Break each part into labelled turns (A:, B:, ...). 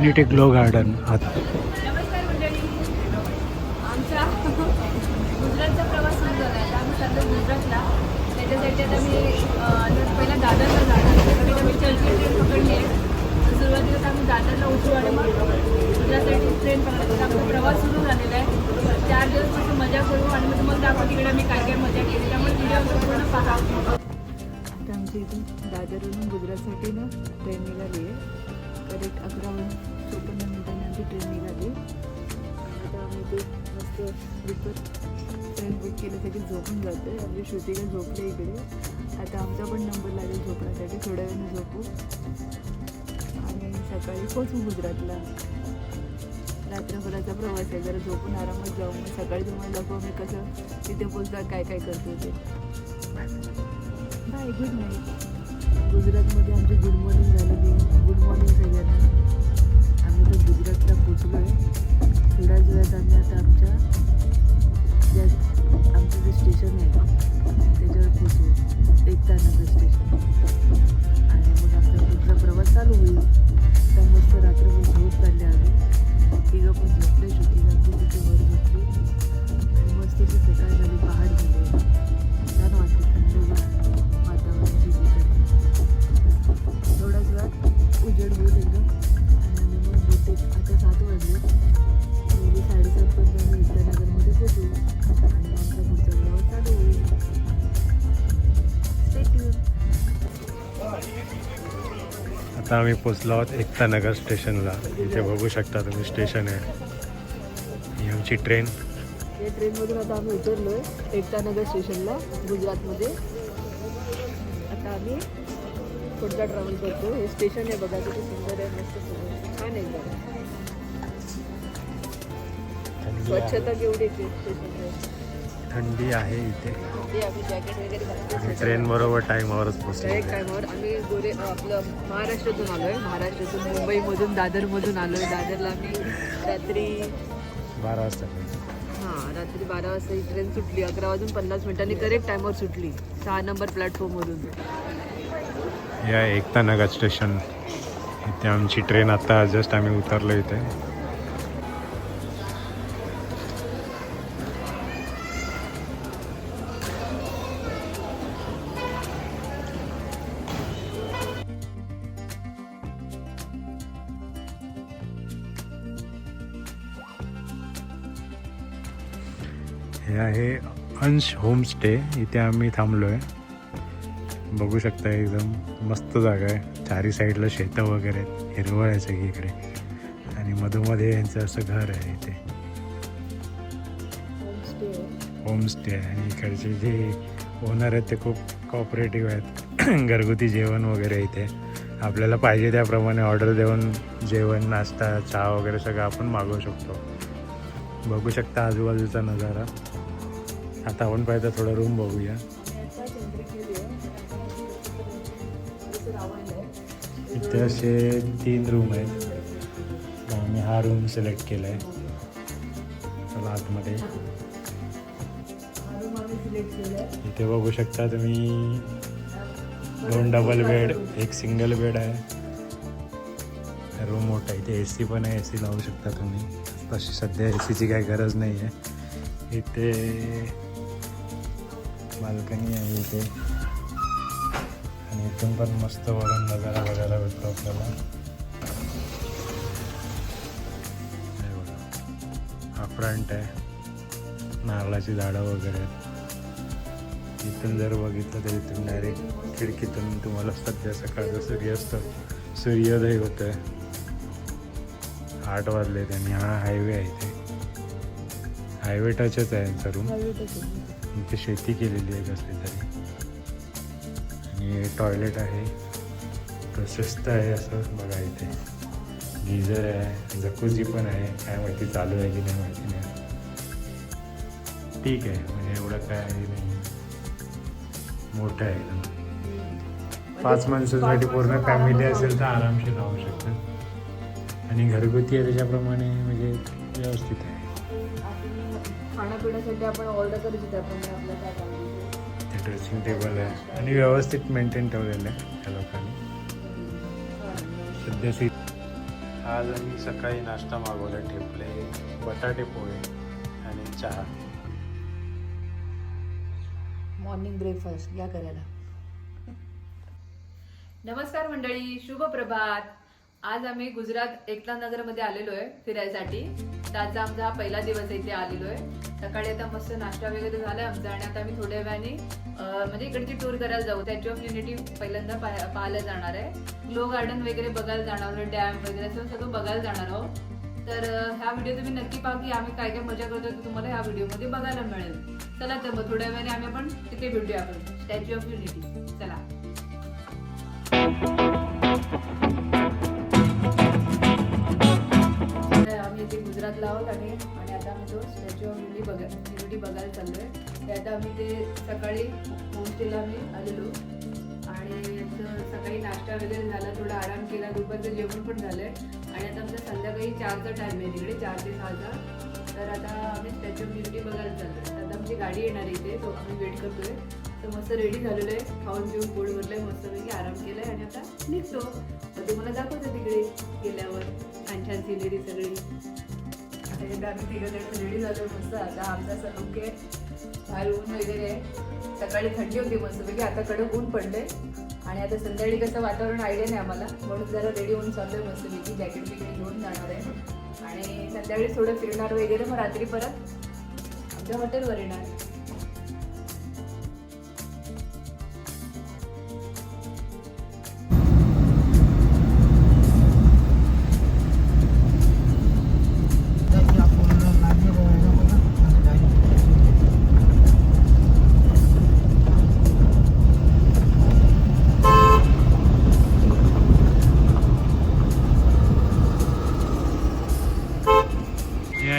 A: Infinity glow garden
B: नमस्कार मंडळी. आमचा गुजरातचा प्रवास सुरू झाला आहे. आम्ही चाललो गुजरातला. त्याच्यासाठी आता मी पहिला दादरला जाणार. त्यासाठी आम्ही चर्चची ट्रेन पकडली आहे. तर सुरुवातीला तर आम्ही दादरला उतरू आणि मग गुजरातसाठी ट्रेन पकडली. तर आमचा प्रवास सुरू झालेला आहे. 4 दिवस मजा करू आणि मग तुम्हाला दाखवू तिकडे आम्ही काय काय मजा केली. त्यामुळे व्हिडिओ पूर्ण पहा. आता आमच्या इथून दादरवरून गुजरातसाठी ना ट्रेन निघाली आहे. करेक्ट 11:54 मिनिटांनी आमची ट्रेन निघाली. आता आम्ही ते मस्त स्लीपर ट्रेन बुक केल्यासाठी झोपून जातो आहे. आमची श्रुतिका झोपले इकडे. आता आमचा पण नंबर लागेल झोपण्यासाठी. थोड्या वेळाने झोपू आणि सकाळी पोचू गुजरातला. रात्रभराचा प्रवास आहे. जरा झोपून आरामात जाऊ. मग सकाळी तुम्हाला दाखवू मी कसं तिथे पोचता काय काय करतो ते. Bye, good night. गुजरातमध्ये आमची गुड मॉर्निंग झालेली. गुड मॉर्निंग सगळ्यांना. आम्ही तर गुजरातला पोचलो आहे. थोड्याच वेळात आम्ही आता आमचं जे स्टेशन आहे त्याच्यावर पोचू. एकता नगर स्टेशन. आणि मग आमचा पुढचा प्रवास चालू होईल. आता मस्त रात्रभर झोप काढली आम्ही. तिघं पण झोपले. श्रुतिका आपली तिथे वर झोपली आणि मस्त ती सकाळ झाली. पहाड झाले. छान वाटते. थंडगार वातावरण ठिकाणी. थोड्याच वेळात उजेड होईल एकदम आणि आम्ही मग बहुतेक आता 7 वाजले. 7:30 पर्यंत आम्ही एकतानगरमध्ये पोचू आणि आमचा पुढचा प्रवास चालू होईल. Stay tune.
A: आता आम्ही पोचलो आहोत एकता नगर स्टेशनला. इथे बघू शकता तुम्ही स्टेशन आहे. ही आमची ट्रेन.
B: या ट्रेनमधून आता आम्ही उतरलो आहे एकतानगर स्टेशनला गुजरातमध्ये. आता आम्ही पुढचा ट्रॅव्हल करतो. हे स्टेशन आहे बघा. किती सुंदर आहे. मस्त सगळं छान आहे. बघा स्वच्छता केवढी आहे स्टेशनवर.
A: थंडी आहे इथे.
B: ते आम्ही जॅकेट वगैरे घालतो.
A: ट्रेन बरोबर टाईमावरच पोचलो.
B: डायरेक्ट टायमावर. आम्ही आपलं महाराष्ट्रातून आलो आहे. महाराष्ट्रातून मुंबईमधून दादरमधून आलो आहे. दादरला आम्ही रात्री
A: 12 वाजता.
B: रात्री 12 वाजता ही ट्रेन सुटली. 11:50 करेक्ट टायमावर सुटली 6 नंबर प्लॅटफॉर्ममधून.
A: या एकता नगर स्टेशन इथे आमची ट्रेन. आता जस्ट आम्ही उतरलो इथे. हे आहे अंश होमस्टे. इथे आम्ही थांबलो आहे. बघू शकता एकदम मस्त जागा आहे. चारी साईडला शेतं वगैरे आहेत. हिरवळ आहे सगळीकडे आणि मधोमध्ये यांचं असं घर आहे. इथे होमस्टे आहे आणि इकडचे जे ओनर आहेत ते खूप कॉपरेटिव्ह आहेत. घरगुती जेवण वगैरे इथे आपल्याला पाहिजे त्याप्रमाणे ऑर्डर देऊन जेवण, नाश्ता, चहा वगैरे सगळं आपण मागवू शकतो. बघू शकता आजूबाजूचा नजारा. आता आपण पाहिजे थोडं रूम बघूया. इथे असे 3 रूम आहेत. आम्ही हा रूम सिलेक्ट केला आहे. चला आतमध्ये. इथे बघू शकता तुम्ही 2 डबल बेड, 1 सिंगल बेड आहे. रूम मोठा आहे. इथे AC पण आहे. AC लावू शकता तुम्ही. तशी सध्या ACची काही गरज नाही आहे. इथे बाल्कनी आहे इथे आणि इथून पण मस्त वरून नजारा बघायला भेटतो आपल्याला. हा फ्रंट आहे. नारळाची झाडं वगैरे आहेत. इथून जर बघितलं तर इथून डायरेक्ट खिडकीतून तुम्हाला सध्या सकाळचा सूर्योदय होतं आहे. 8 वाजले आणि हा हायवे आहे. इथे हायवे टचच आहे यांचा रूम. इथे शेती केलेली आहे कसली तरी. आणि टॉयलेट आहे. प्रशस्त आहे असं बघा. इथे गीझर आहे. जकुझी पण आहे. काय माहिती चालू आहे की नाही माहिती नाही. ठीक आहे म्हणजे एवढं काय आहे नाही. मोठं आहे एकदम. 5 माणसांसाठी पूर्ण फॅमिली असेल तर आरामशीर राहू शकतात. आणि घरगुती आहे त्याच्याप्रमाणे म्हणजे व्यवस्थित आहे.
B: खाण्यापिण्यासाठी आपण ऑर्डर करू शकतो. आपल्या काय
A: ते ड्रेसिंग टेबल आहे आणि व्यवस्थित मेंटेन ठेवलेलं आहे त्या लोकांनी. सध्या आज आम्ही सकाळी नाश्ता मागवला, ठेपले, बटाटे पोहे आणि चहा.
B: मॉर्निंग ब्रेकफास्ट या करायला. नमस्कार मंडळी, शुभ प्रभात. आज आम्ही गुजरात एकता नगरमध्ये आलेलो आहे फिरायसाठी. तर आजचा आमचा हा पहिला दिवस इथे आलेलो आहे. सकाळी आता मस्त नाश्ता वगैरे झाला आमचा आणि आता आम्ही थोड्या वेळाने म्हणजे इकडची टूर करायला जाऊ. स्टॅच्यू ऑफ युनिटी पहिल्यांदा पाहायला जाणार आहे. ग्लो गार्डन वगैरे बघायला जाणार आहे, डॅम वगैरे असं सगळं बघायला जाणार आहोत. तर हा व्हिडिओ तुम्ही नक्की पहा की आम्ही काय काय मजा करतो ते तुम्हाला ह्या व्हिडिओमध्ये बघायला मिळेल. चला तर मग थोड्या वेळाने आम्ही पण तिथे भेटूया आपण स्टॅच्यू ऑफ युनिटी. चला. आम्ही इथे गुजरातला आहोत आणि आता आम्ही तो स्टॅच्यू ऑफ युनिटी बघायला चाललोय. ते आता आम्ही ते सकाळी होमस्टेला आम्ही आलेलो आणि सकाळी नाश्ता वगैरे झाला, थोडा आराम केला, दुपारचं जेवण पण झालंय आणि आता आमचा संध्याकाळी 4चा टाइम आहे तिकडे, 4 ते 6चा. तर आता आम्ही स्टॅच्यू ऑफ युनिटी बघायला चाललोय. आता आमची गाडी येणार इथे, तो आम्ही वेट करतोय. तर मस्त रेडी झालेलो आहे, खाऊन पिऊन पोट भरलंय, मस्तपैकी आराम केलाय आणि आता निघतो. तर तुम्हाला दाखवतो तिकडे गेल्यावर छान छान सिनेरी सगळी. आता एकदा आम्ही तिकडे रेडी झालो मस्त. आता आमचा असं लुक आहे, बाहेर ऊन वगैरे आहे. सकाळी थंडी होती मस्तपैकी, आता कडक ऊन पडले आणि आता संध्याकाळी कसं वातावरण आयडिया नाही आम्हाला, म्हणून जरा रेडी होऊन चाललोय मस्तपैकी. जॅकेट वगैरे घेऊन जाणार आहे आणि संध्याकाळी थोडं फिरणार वगैरे, मग रात्री परत आमच्या हॉटेलवर येणार.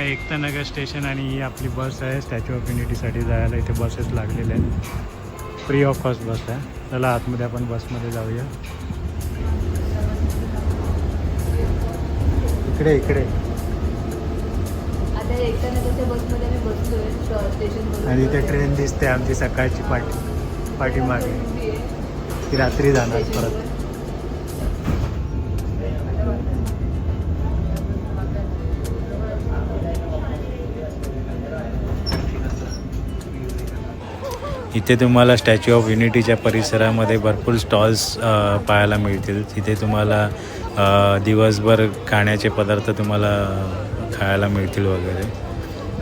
A: एकता नगर स्टेशन आणि ही आपली बस आहे स्टॅच्यू ऑफ युनिटीसाठी जायला. इथे बसेस लागलेले आहेत, फ्री ऑफ कॉस्ट बस आहे. चला आतमध्ये आपण बसमध्ये जाऊया. इकडे इकडे
B: आता एकता नगरच्या बसमध्ये आम्ही बसलोय स्टेशन
A: आणि इथे ट्रेन दिसते आमची सकाळची पाठीमागे. ती रात्री जाणार परत. इथे तुम्हाला स्टॅच्यू ऑफ युनिटीच्या परिसरामध्ये भरपूर स्टॉल्स पाहायला मिळतील. तिथे तुम्हाला दिवसभर खाण्याचे पदार्थ तुम्हाला खायला मिळतील वगैरे.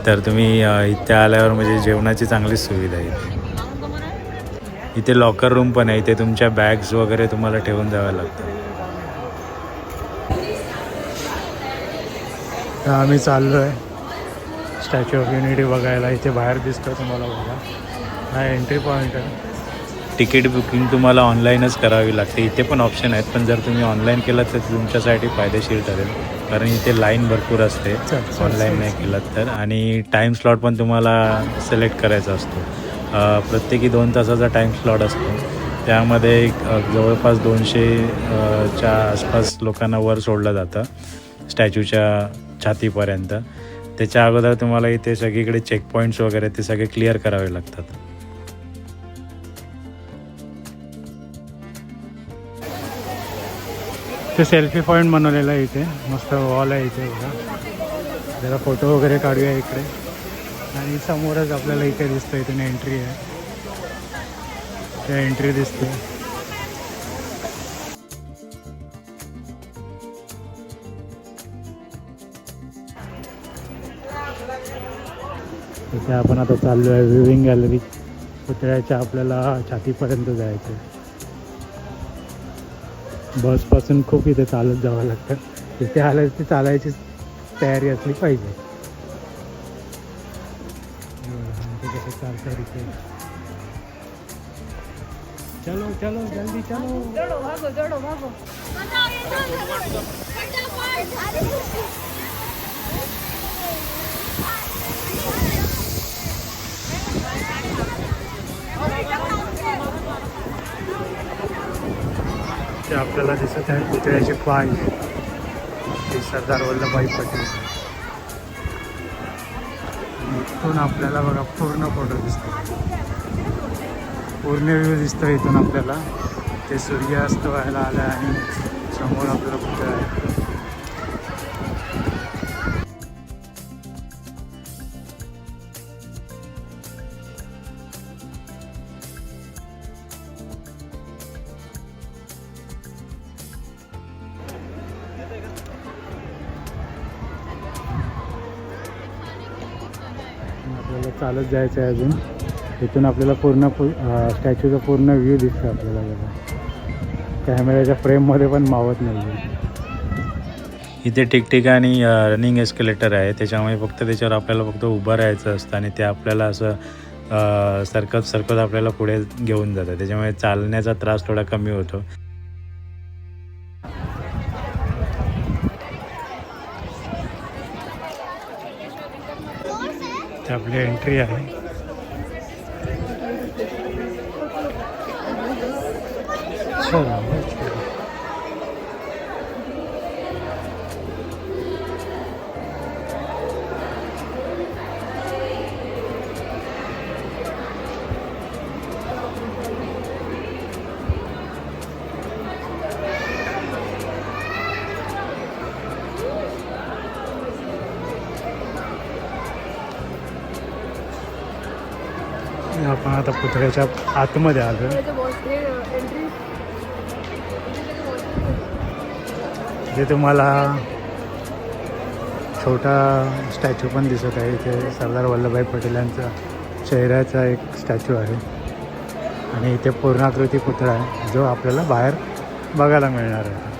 A: तर तुम्ही इथे आल्यावर म्हणजे जेवणाची चांगलीच सुविधा आहे इथे. इथे लॉकर रूम पण आहे, इथे तुमच्या बॅग्स वगैरे तुम्हाला ठेवून द्याव्या लागतात. तर आम्ही चाललो आहे स्टॅच्यू ऑफ युनिटी बघायला. इथे बाहेर दिसतो तुम्हाला बघा, हा एंट्री पॉईंट आहे. तिकीट बुकिंग तुम्हाला ऑनलाईनच करावी लागते. इथे पण ऑप्शन आहेत, पण जर तुम्ही ऑनलाईन केलं तर तुमच्यासाठी फायदेशीर ठरेल, कारण इथे लाईन भरपूर असते ऑनलाईन नाही केलं तर. आणि टाईम स्लॉट पण तुम्हाला सिलेक्ट करायचा असतो. प्रत्येकी 2 तासाचा टाईम स्लॉट असतो. त्यामध्ये जवळपास 200च्या आसपास लोकांना वर सोडलं जातं स्टॅच्यूच्या छातीपर्यंत. त्याच्या अगोदर तुम्हाला इथे सगळीकडे चेकपॉईंट्स वगैरे ते सगळे क्लिअर करावे लागतात. ते सेल्फी पॉईंट बनवलेलं आहे इथे, मस्त वॉल आहे इथे बघा. जरा फोटो वगैरे काढूया इकडे. आणि समोरच आपल्याला इथे दिसतं, इथून एंट्री आहे, त्या एंट्री दिसते. इथे आपण आता चाललो आहे व्ह्यूइंग गॅलरी. पुतळ्याच्या आपल्याला छातीपर्यंत जायचं. बसपासून खूप इथे चालत जावं लागतं. इथे आलं ती चालायची तयारी असली पाहिजे. कसं चालतं इथे. चलो चलो जल्दी चलो.
B: जोडो भागो.
A: ते आपल्याला दिसत आहे पुतळ्याचे पाय, ते सरदार वल्लभभाई पटेल. इथून आपल्याला बघा पूर्ण फोटो दिसतो, पूर्ण व्ह्यू दिसतो इथून आपल्याला. ते सूर्यास्त व्हायला आला आणि समोर आपल्याला पुतळा आहे. चालत जायचं आहे अजून. इथून आपल्याला पूर्ण स्टॅच्यूचा पूर्ण व्ह्यू दिसतो आपल्याला बघा. कॅमेऱ्याच्या फ्रेममध्ये पण मावत नाही. इथे ठिकठिकाणी रनिंग एस्केलेटर आहे, त्याच्यामुळे फक्त त्याच्यावर आपल्याला फक्त उभं राहायचं असतं आणि ते आपल्याला असं सरकत आपल्याला पुढे घेऊन जातं. त्याच्यामुळे चालण्याचा त्रास थोडा कमी होतो. ते आपली एंट्री आहे. आपण आता पुतळ्याच्या आतमध्ये आलो. जे तुम्हाला छोटा स्टॅच्यू पण दिसत आहे. इथे सरदार वल्लभभाई पटेल यांचा चेहऱ्याचा एक स्टॅच्यू आहे आणि इथे पूर्णाकृती पुतळा आहे जो आपल्याला बाहेर बघायला मिळणार आहे.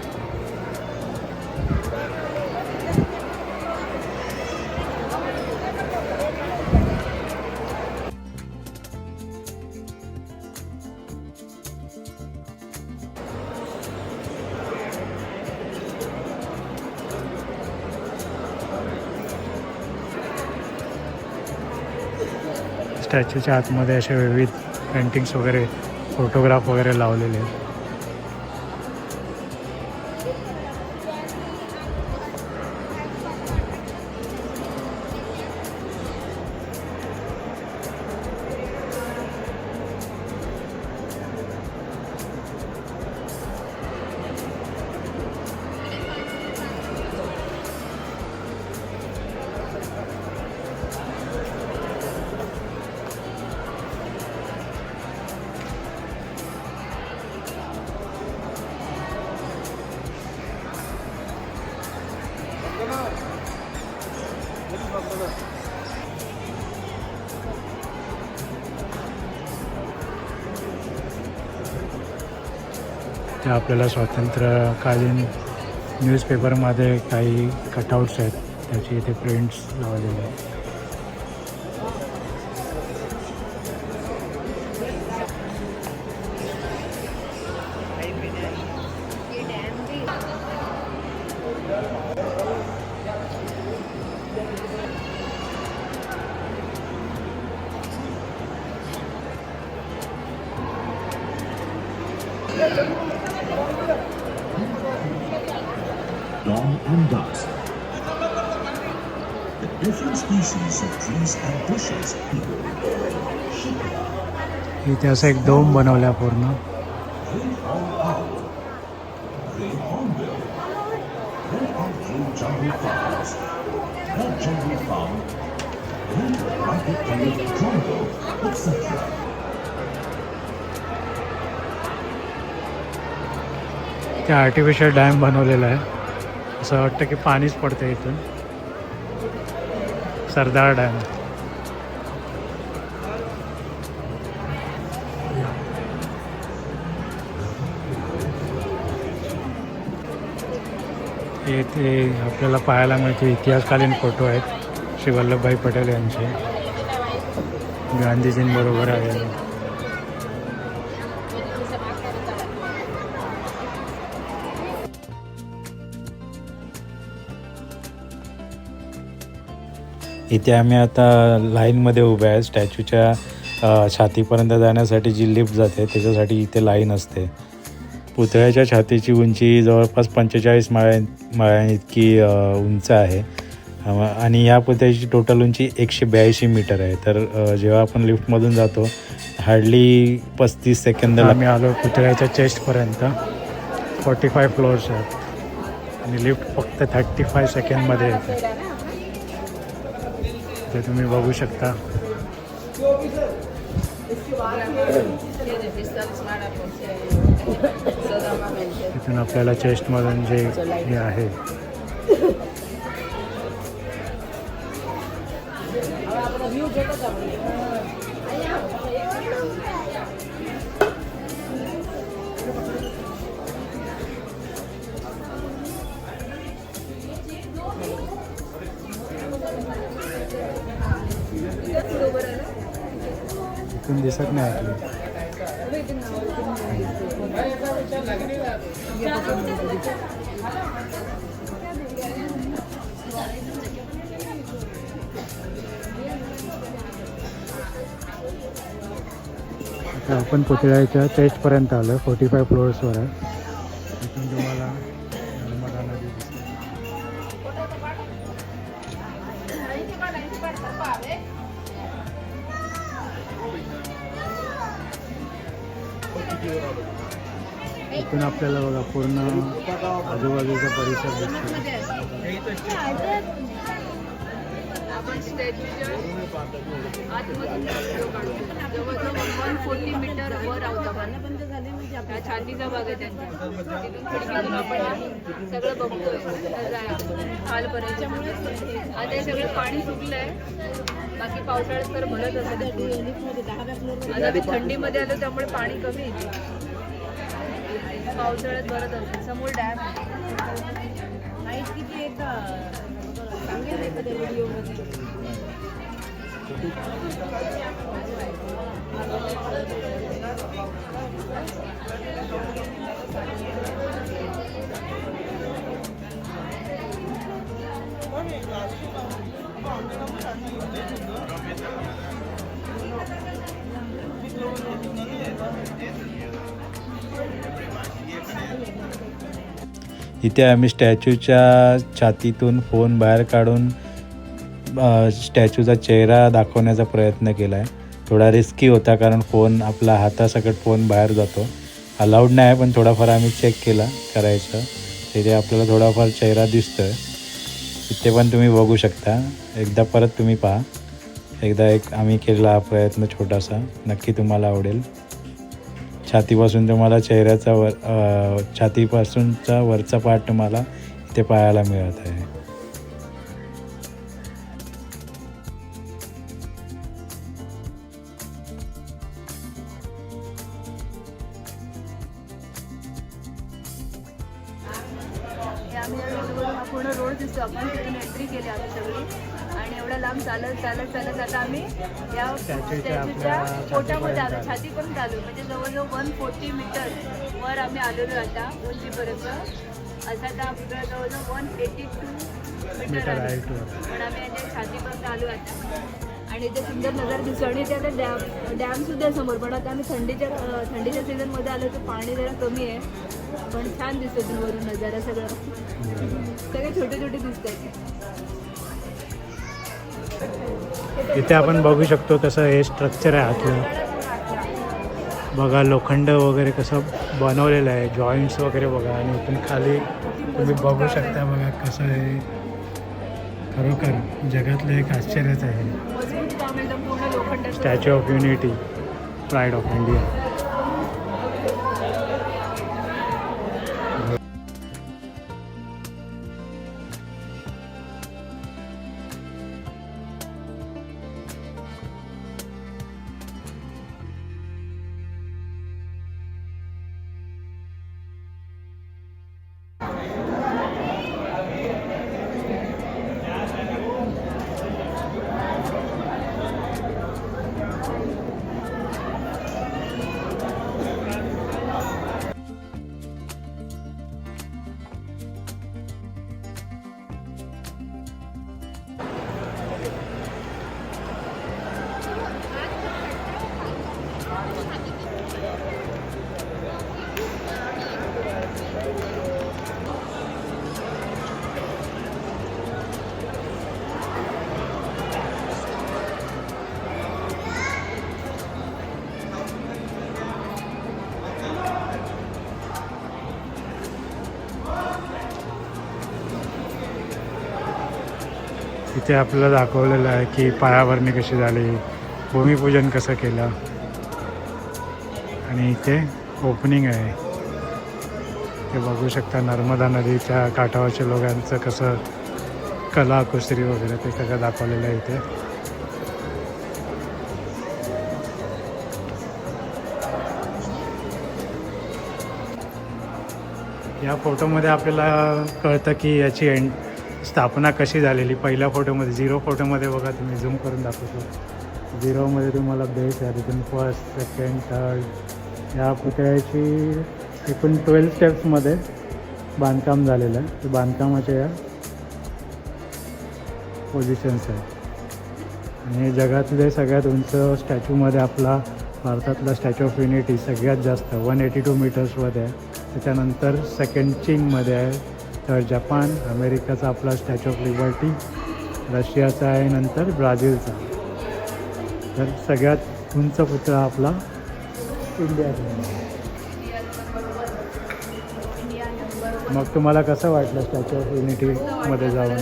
A: स्टॅच्यूच्या आतमध्ये असे विविध पेंटिंग्स वगैरे, फोटोग्राफ वगैरे लावलेले आहेत. ते आपल्याला स्वातंत्र्यकालीन न्यूजपेपरमध्ये काही कटआउट्स आहेत, त्याचे इथे प्रिंट्स लावलेले आहेत.
C: Dawn and dusk. The different species of trees and bushes.
A: इथे असं एक डोम बनवला पूर्ण.
C: Grey owl, grey hornbill, red and blue jungle fowls, red jungle fowl, red blanket-tailed drongo, etc.
A: ते आर्टिफिशियल डॅम बनवलेला आहे. असं वाटतं की पाणीच पडतं इथून. सरदार डॅम. इथे आपल्याला पाहायला मिळते इतिहासकालीन फोटो आहेत श्री वल्लभभाई पटेल यांचे. गांधीजींबरोबर आहे. इथे आम्ही आता लाईनमध्ये उभे आहे. स्टॅच्यूच्या छातीपर्यंत जाण्यासाठी जी लिफ्ट जाते त्याच्यासाठी इथे लाईन असते. पुतळ्याच्या छातीची उंची जवळपास 45 माळ्या इतकी उंच आहे आणि या पुतळ्याची टोटल उंची 182 मीटर आहे. तर जेव्हा आपण लिफ्टमधून जातो हार्डली 35 सेकंद आम्ही आलो पुतळ्याच्या चेस्टपर्यंत. 45 फ्लोअर्स आहेत आणि लिफ्ट फक्त 35 सेकंडमध्ये येते. ते तुम्ही बघू शकता. इथून आपल्याला चेस्टमधून जे हे आहे इथून दिसत नाही आपली. आता आपण पुतळ्याच्या चेस्टपर्यंत आलो. 45 फ्लोअर्सवर आहे. इथून तुम्हाला नर्मदा नदी दिसते. इथून आपल्याला बघा पूर्ण आजूबाजूचा परिसर दिसतो.
B: आपण स्टॅच्यूच्या आतमधून जवळजवळ 140 मीटर वर आहोत आपण. त्या छातीचा भाग आहे त्यांचा. तिथून खिडकीतून आपण सगळं बघतोय खालपर्यंत. आता हे सगळं पाणी सुटलंय. बाकी पावसाळ्यात तर भरत असेल. आता मी थंडीमध्ये आलो त्यामुळे पाणी कमी येते. पावसाळ्यात भरत असेल. समोर डॅम हाईट किती येतं सांगेल एखाद्या व्हिडिओमध्ये.
A: इथे आम्ही स्टॅच्यूच्या छातीतून फोन बाहेर काढून स्टॅच्यूचा चेहरा दाखवण्याचा प्रयत्न केला आहे. थोडा रिस्की होता कारण फोन आपला हातासकट फोन बाहेर जातो. अलाउड नाही पण थोडाफार आम्ही चेक केला करायचं. तिथे आपल्याला थोडाफार चेहरा दिसतोय. इथे पण तुम्ही बघू शकता. एकदा परत तुम्ही पहा. एकदा आम्ही केलेला हा प्रयत्न छोटासा. नक्की तुम्हाला आवडेल. छातीपासून तुम्हाला चेहऱ्याचा छातीपासूनचा वरचा पार्ट तुम्हाला इथे पाहायला मिळत आहे.
B: आम्ही पूर्ण रोड दिसतो. आपण तिथून एंट्री केली आम्ही सगळी. आणि एवढा लांब चालत चालत चालत आता आम्ही या स्टॅच्यूच्या पोटामध्ये आलो. छातीपर्यंत आलो. म्हणजे जवळजवळ 140 मीटर वर आम्ही आलेलो आता उंचीपर्यंत. असं आता आपल्याला जवळजवळ 182 मीटर आहे. पण आम्ही यांच्या छातीपर्यंत आलो आता. आणि इथे सुंदर नजारा दिसतो. आणि इथे आता डॅमसुद्धा आहे समोर. पण आता आम्ही थंडीच्या सीझनमध्ये आलो तर पाणी जरा कमी आहे. पण छान दिसतो वरून नजारा सगळं. सगळे छोटे छोटे दिसत आहेत.
A: इथे आपण बघू शकतो कसं हे स्ट्रक्चर आहे आतलं. बघा लोखंड वगैरे कसं बनवलेलं आहे. जॉईंट्स वगैरे बघा. आणि इथून खाली तुम्ही बघू शकता बघा कसं आहे. खरोखर जगातलं एक आश्चर्यच आहे. Statue of unity, pride of India. इथे आपल्याला दाखवलेलं आहे की पायाभरणी कशी झाली, भूमिपूजन कसं केलं. आणि इथे ओपनिंग आहे. ते बघू शकता नर्मदा नदीच्या काठावरच्या लोकांचं कसं कला कुसरी वगैरे ते सगळं दाखवलेलं आहे इथे. या फोटोमध्ये आपल्याला कळतं की याची स्थापना कशी झालेली. पहिल्या फोटोमध्ये 0 फोटोमध्ये बघा, तुम्ही झूम करून दाखवतो. 0मध्ये तुम्हाला बेस आहे, तिथून फर्स्ट, सेकंड, थर्ड. या पुतळ्याची एकूण 12 स्टेप्समध्ये बांधकाम झालेलं आहे. ते बांधकामाच्या या पोझिशन्स आहेत. आणि जगातले सगळ्यात उंच स्टॅच्यूमध्ये आपला भारतातला स्टॅच्यू ऑफ युनिटी सगळ्यात जास्त 182 मीटर्समध्ये आहे. त्याच्यानंतर सेकंड चीनमध्ये आहे, थर्ड जपान, अमेरिकेचा आपला स्टॅच्यू ऑफ लिबर्टी, रशियाचा आहे, नंतर ब्राझीलचा. तर सगळ्यात उंच पुतळा आपला इंडियाचा. मग तुम्हाला कसं वाटलं स्टॅच्यू ऑफ युनिटीमध्ये जाऊन?
B: आणि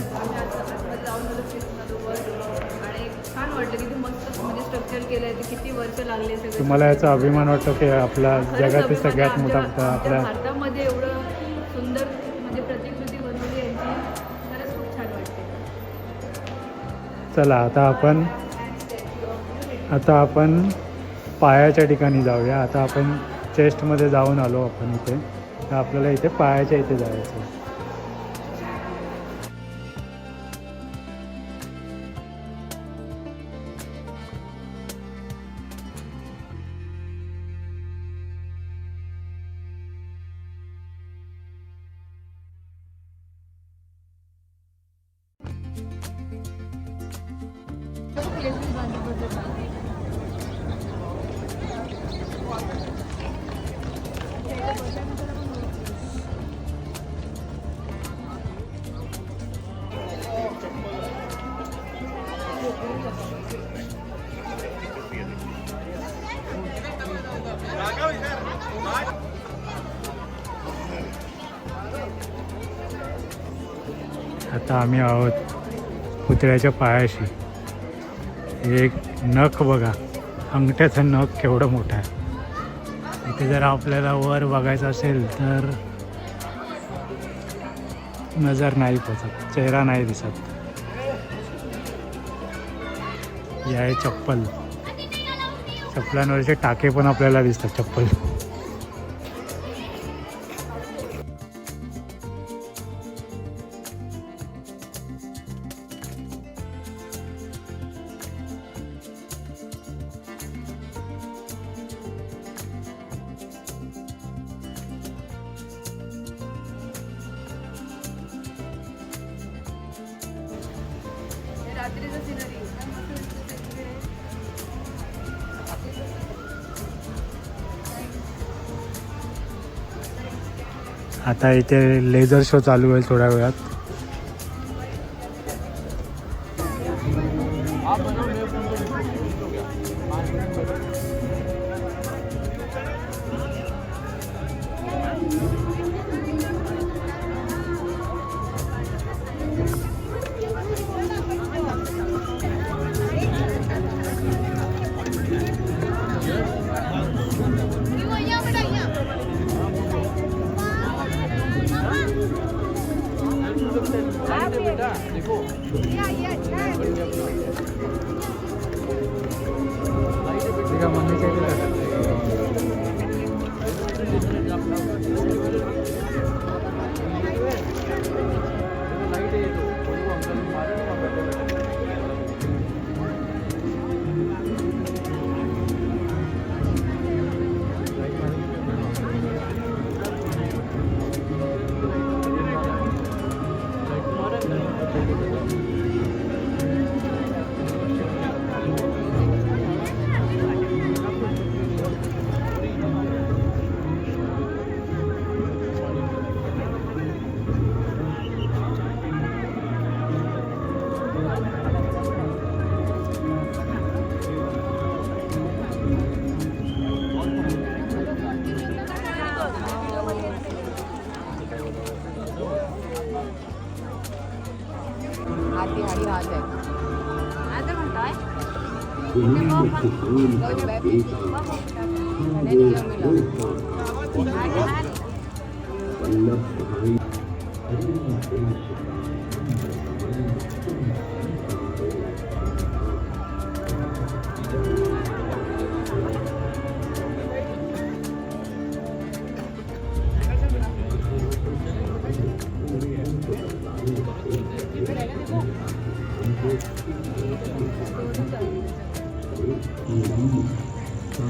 B: छान वाटलं की ते मस्त म्हणजे स्ट्रक्चर केलं आहे. ते किती वर्ष लागले सगळे.
A: तुम्हाला याचा अभिमान वाटतो की आपला जगातील सगळ्यात मोठा पुतळा आपल्या
B: भारतामध्ये एवढं सुंदर म्हणजे प्रतिकृती बनवली यांची, खरंच खूप छान वाटते.
A: चला आता आपण पायाच्या ठिकाणी जाऊया. आता आपण चेस्टमध्ये जाऊन आलो आपण इथे, तर आपल्याला इथे पायाच्या इथे जायचं आहे. आता आम्ही आहोत पुतळ्याच्या पायाशी. एक नख बघा, अंगठ्याचं नख केवढं मोठं आहे. इथे जर आपल्याला वर बघायचं असेल तर नजर नाही पोचत, चेहरा नाही दिसत. ही आहे चप्पल. चप्पलांवरचे टाके पण आपल्याला दिसतात चप्पल.
B: रात्रीचं सिनरी
A: आता इथे लेझर शो चालू होईल थोड्या वेळात.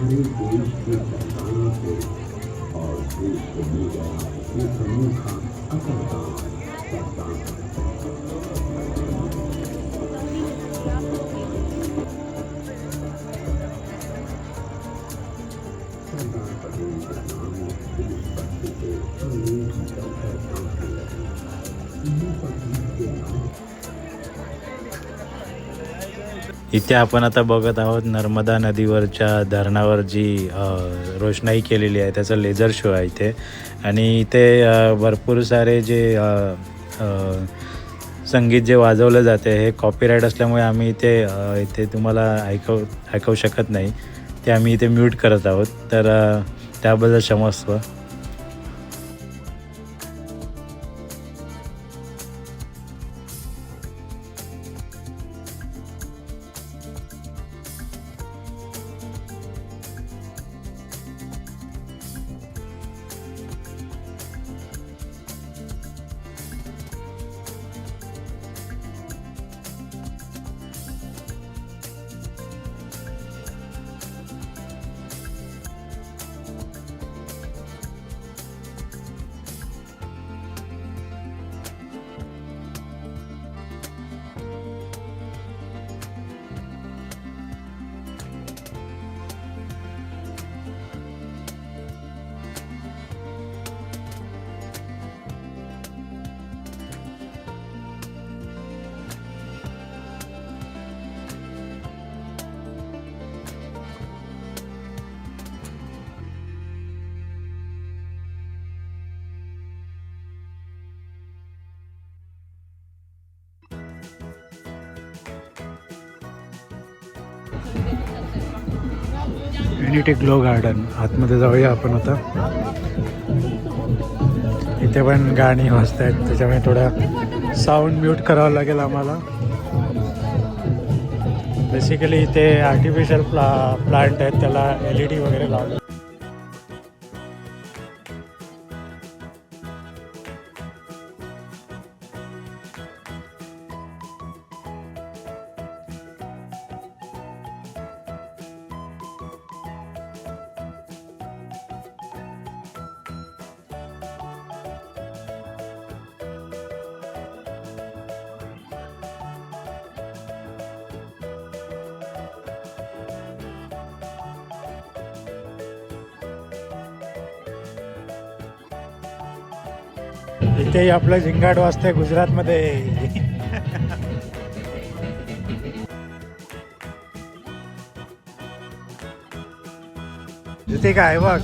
C: हमारे देश के सरकारों को और देश को मिल गया एक अनोखा अकलदान सरदार। सरदार पटेल के नाम पुलिस बत्ती के अनेक डॉक्टर कांपने लगे। इन्हीं पत्नी के नाम
A: इथे आपण आता बघत आहोत नर्मदा नदीवरच्या धरणावर जी रोषणाई केलेली आहे त्याचा लेझर शो आहे इथे. आणि इथे भरपूर सारे जे संगीत जे वाजवलं जाते हे कॉपीराईट असल्यामुळे आम्ही इथे तुम्हाला ऐकवू शकत नाही. ते आम्ही इथे म्यूट करत आहोत, तर त्याबद्दल क्षमस्व. युनिटी ग्लो गार्डन आतमध्ये जाऊया आपण आता. इथे पण गाणी वाजत आहेत, त्याच्यामुळे थोडा साऊंड म्यूट करावं लागेल आम्हाला. बेसिकली इथे आर्टिफिशियल प्लांट आहेत, त्याला LED वगैरे लावले. इथेही आपलं झिंगाट वाजतंय गुजरातमध्ये. इथे काय बघ,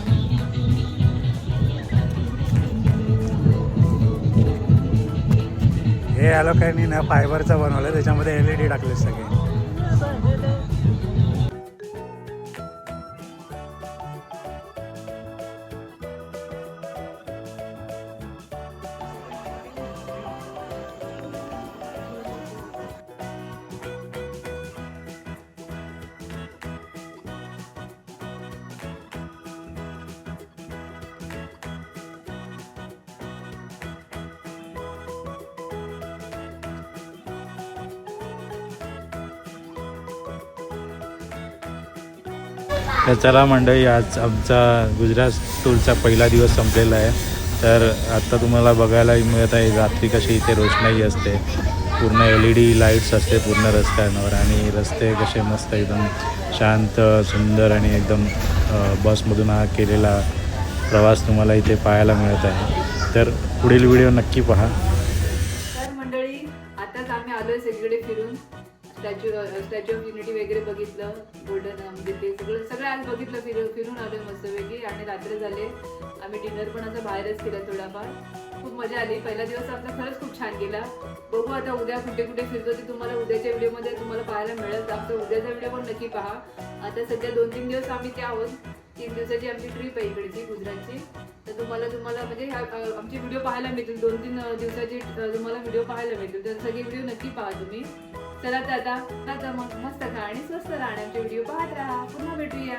A: हे या लोकांनी ना फायबरचं बनवलं, त्याच्यामध्ये LED टाकले सगळे. तर चला मंडळी, आज आमचा गुजरात टूरचा पहिला दिवस संपलेला आहे. तर आत्ता तुम्हाला बघायला मिळत आहे रात्री कशी इथे रोषणाई असते, पूर्ण LED लाईट्स असते पूर्ण रस्त्यांवर, आणि रस्ते कसे मस्त एकदम शांत सुंदर, आणि एकदम बसमधून हा केलेला प्रवास तुम्हाला इथे पाहायला मिळत आहे. तर पुढील व्हिडिओ नक्की पहा.
B: तर मंडळी, आताच आम्ही आलोय सगळीकडे फिरून. स्टॅच्यू ऑफ युनिटी वगैरे बघितलं, गोल्डन म्हणजे ते सगळं आज बघितलं, फिरून आलोय मस्तपैकी. आणि रात्र झाले, आम्ही डिनर पण असं बाहेरच केलं थोडाफार. खूप मजा आली. पहिला दिवस आमचा खरंच खूप छान गेला. बघू आता उद्या कुठे कुठे फिरतो ते तुम्हाला उद्याच्या व्हिडिओमध्ये तुम्हाला पाहायला मिळेल. आमचा उद्याचा व्हिडिओ पण नक्की पहा. आता सध्या 2-3 दिवस आम्ही ते आहोत. 3 दिवसाची आमची ट्रिप आहे इकडची गुजरातची. तर तुम्हाला म्हणजे आमचे व्हिडिओ पाहायला मिळतील. 2-3 दिवसाची तुम्हाला व्हिडिओ पाहायला मिळतील. तर सगळे व्हिडिओ नक्की पहा तुम्ही. चला तर आता मग मस्त खा आणि स्वस्त राहण्याचे व्हिडिओ पाहत राहा. पुन्हा भेटूया.